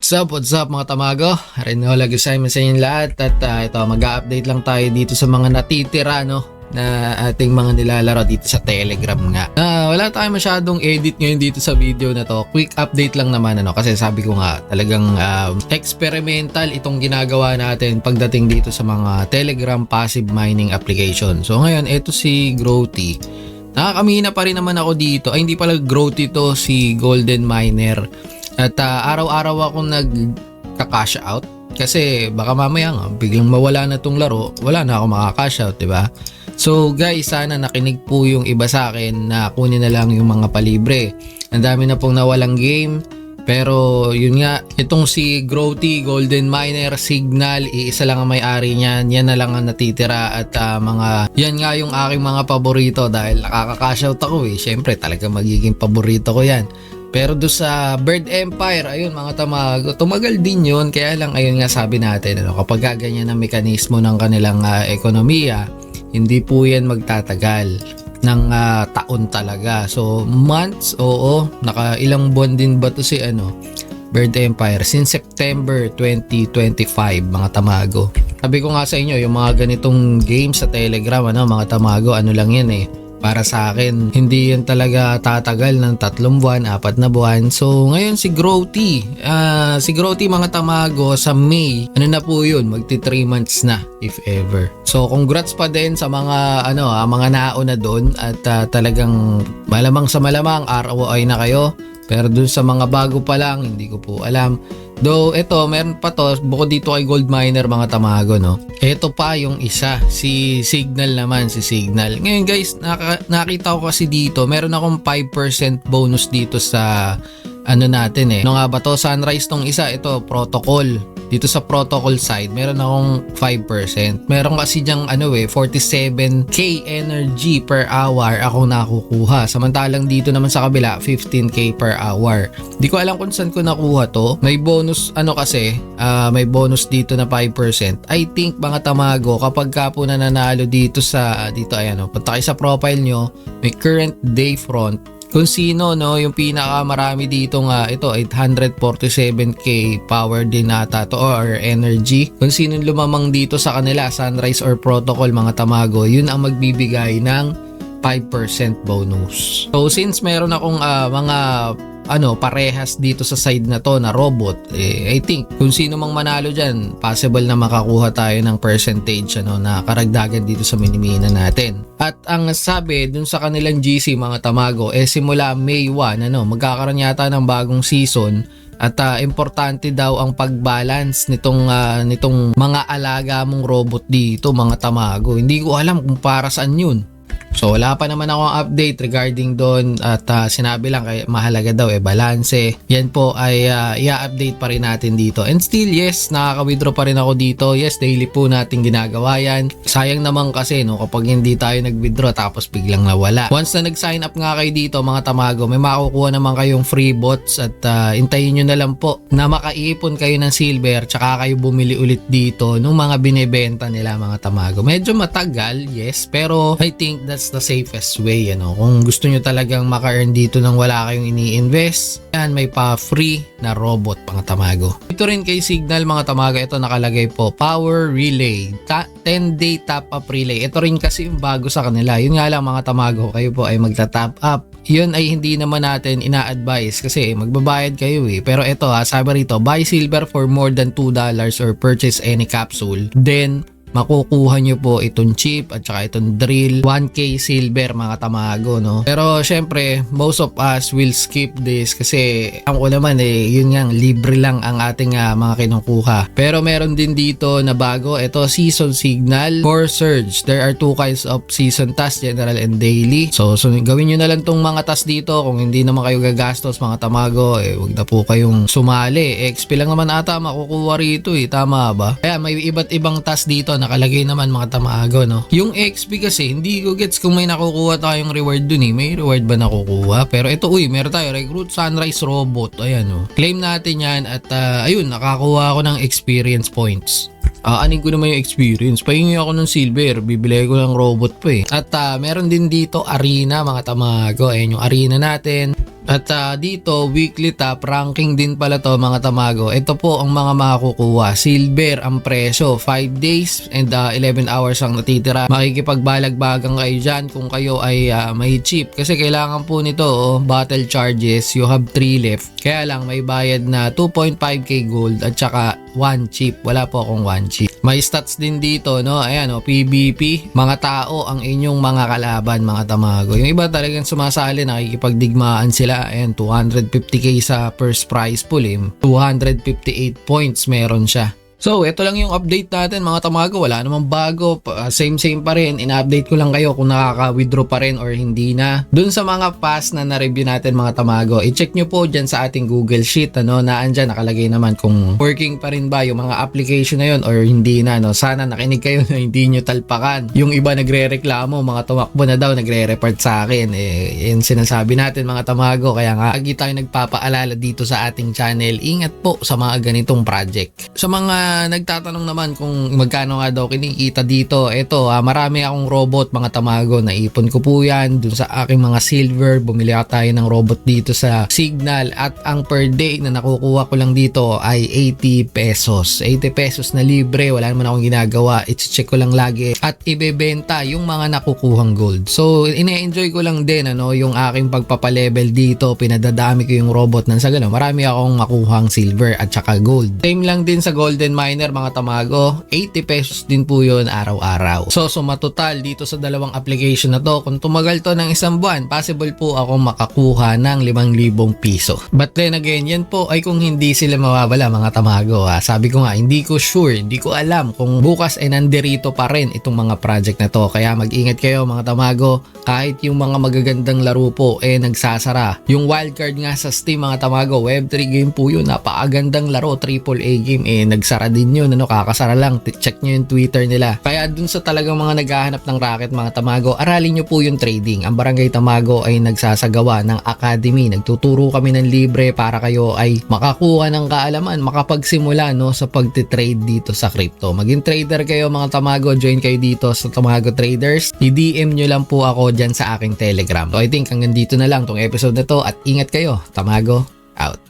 What's up mga tamago? Renola Gusayman sa inyong lahat at ito mag-update lang tayo dito sa mga natitira na ating mga nilalaro dito sa Telegram nga. Wala tayong masyadong edit ngayon dito sa video na to. Quick update lang naman kasi sabi ko nga talagang experimental itong ginagawa natin pagdating dito sa mga Telegram passive mining application. So ngayon ito si Growty. Nakakamina pa rin naman ako dito. Ay hindi pala Growty to, si Golden Miner. At araw-araw ako nagka-cash out kasi baka mamaya nga biglang mawala na tong laro, wala na ako maka-cash out, diba? So guys, sana nakinig po yung iba sa akin na kunin na lang yung mga palibre. Ang dami na pong nawalang game, pero yun nga, itong si Growty, Golden Miner, Signal, iisa lang ang may-ari niyan, yan na lang ang natitira at yan nga yung aking mga paborito dahil nakaka-cash out ako syempre talaga magiging paborito ko yan. Pero do sa Bird Empire, ayun mga tamago, tumagal din yun. Kaya lang ayun nga sabi natin, kapag ganyan ang mekanismo ng kanilang ekonomiya, hindi po yan magtatagal ng taon talaga. So months, oo, nakailang buwan din ba to si Bird Empire? Since September 2025 mga tamago. Sabi ko nga sa inyo, yung mga ganitong games sa Telegram, mga tamago, lang yan para sa akin, hindi yan talaga tatagal ng 3 buwan, 4 na buwan. So, ngayon si Growty. Si Growty mga tamago sa May, na po yun? Magti 3 months na, if ever. So, congrats pa din sa mga, mga nauna doon at talagang malamang sa malamang ROI na kayo. Pero dun sa mga bago pa lang, hindi ko po alam. Though, ito, meron pa to, bukod dito kay Gold Miner mga tamago, Ito pa yung isa, si Signal naman, si Signal. Ngayon guys, nakita ko kasi dito, meron akong 5% bonus dito sa, natin Ano nga ba to? Sunrise tong isa, ito, protocol. Dito sa protocol side, meron akong 5%. Meron kasi dyang 47k energy per hour ako nakukuha. Samantalang dito naman sa kabila, 15k per hour. Di ko alam kung saan ko nakuha to. May bonus kasi, may bonus dito na 5%. I think mga tamago, kapag ka po nananalo dito ayan punta kayo sa profile nyo, may current day front. Kung sino yung pinakamarami dito nga ito 847k power din nata to or energy. Kung sino lumamang dito sa kanila, Sunrise or Protocol mga tamago, yun ang magbibigay ng 5% bonus. So since meron akong mga parehas dito sa side na to na robot, I think kung sino mang manalo dyan, possible na makakuha tayo ng percentage na karagdagan dito sa minimina natin. At ang sabi dun sa kanilang GC mga tamago, simula May 1 magkakaroon yata ng bagong season. At importante daw ang pag-balance nitong mga alaga mong robot dito mga tamago. Hindi ko alam kung para saan yun. So wala pa naman akong update regarding doon at sinabi lang kay mahalaga daw balanse. Yan po ay i-update pa rin natin dito. And still yes, nakaka-withdraw pa rin ako dito. Yes, daily po natin ginagawa yan. Sayang naman kasi kapag hindi tayo nag-withdraw tapos biglang nawala. Once na nag-sign up nga kayo dito mga tamago, may makukuha naman kayong free bots at hintayin nyo na lang po na makaiipon kayo ng silver tsaka kayo bumili ulit dito nung mga binebenta nila mga tamago. Medyo matagal, yes, pero I think that's the safest way kung gusto nyo talagang maka-earn dito nang wala kayong ini-invest, yan, may pa-free na robot mga tamago. Ito rin kay Signal mga tamago, ito nakalagay po power relay 10-day top up relay. Ito rin kasi yung bago sa kanila. Yun nga lang mga tamago, kayo po ay magta-top up. Yun ay hindi naman natin ina-advise kasi magbabayad kayo pero ito sabi rito, buy silver for more than $2 or purchase any capsule, then makukuha nyo po itong chip at saka itong drill, 1k silver mga tamago Pero syempre most of us will skip this kasi ang ko naman yun nga, libre lang ang ating mga kinukuha. Pero meron din dito na bago, ito season signal for surge. There are 2 kinds of season tasks, general and daily. So gawin nyo na lang tong mga tasks dito. Kung hindi naman kayo gagastos mga tamago, wag na po kayong sumali. XP lang naman ata makukuha rito tama ba? Kaya may iba't ibang task dito nakalagay naman mga tamago Yung XP kasi hindi ko gets kung may nakukuha tayong reward dun may reward ba nakukuha? Pero ito meron tayo recruit Sunrise robot, ayan claim natin yan at ayun, nakakuha ako ng experience points. Anin ko naman yung experience, pahingi ako ng silver, bibili ko ng robot pa At meron din dito arena mga tamago, ayan yung arena natin. At dito, weekly top ranking din pala to mga tamago. Ito po ang mga makakukuha. Silver ang presyo, 5 days and 11 hours ang natitira. Makikipagbalagbagang kayo dyan kung kayo ay may chip. Kasi kailangan po nito, battle charges, you have 3 left. Kaya lang may bayad na 2.5k gold at saka 1 chip. Wala po akong 1 chip. May stats din dito, no? Ayan, PvP. Mga tao ang inyong mga kalaban, mga tamago. Yung iba talagang sumasali, nakikipagdigmaan sila. Ayan, 250k sa first prize pool, 258 points meron siya. So, ito lang yung update natin mga tamago. Wala namang bago. Same pa rin. In-update ko lang kayo kung nakaka-withdraw pa rin or hindi na. Dun sa mga past na na-review natin mga tamago, i-check nyo po dyan sa ating Google Sheet. Naandyan, nakalagay naman kung working pa rin ba yung mga application na yun or hindi na. Sana nakinig kayo na hindi nyo talpakan. Yung iba nagre-reklamo, mga tumakbo na daw, nagre-report sa akin. Yan sinasabi natin mga tamago. Kaya nga, lagi tayo nagpapaalala dito sa ating channel. Ingat po sa mga ganitong project. Sa mga nagtatanong naman kung magkano nga daw kinikita dito, eto marami akong robot mga tamago, naipon ko po yan dun sa aking mga silver. Bumili tayo ng robot dito sa Signal at ang per day na nakukuha ko lang dito ay 80 pesos. 80 pesos na libre, wala naman akong ginagawa, i-check ko lang lagi at ibebenta yung mga nakukuhang gold. So ine-enjoy ko lang din yung aking pagpapalevel dito, pinadadami ko yung robot nang sa gano'n marami akong makuhang silver at saka gold. Same lang din sa golden miner mga tamago, 80 pesos din po yun araw-araw. So sumatotal dito sa dalawang application na to, kung tumagal to ng isang buwan, possible po ako makakuha ng 5,000 piso. But then again, yan po ay kung hindi sila mawawala mga tamago. Sabi ko nga, hindi ko sure, hindi ko alam kung bukas ay nandirito pa rin itong mga project na to. Kaya mag-ingat kayo mga tamago, kahit yung mga magagandang laro po nagsasara. Yung wildcard nga sa Steam mga tamago, Web3 game po yun, napakagandang laro, AAA game, nagsara din yun, kakasara lang, check nyo yung Twitter nila. Kaya dun sa talagang mga naghahanap ng racket mga tamago, aralin nyo po yung trading. Ang Barangay Tamago ay nagsasagawa ng academy, nagtuturo kami ng libre para kayo ay makakuha ng kaalaman, makapagsimula sa pagtitrade dito sa crypto. Maging trader kayo mga tamago, join kayo dito sa Tamago Traders, i-DM nyo lang po ako dyan sa aking Telegram. So I think hanggang dito na lang tong episode na to at ingat kayo, Tamago out.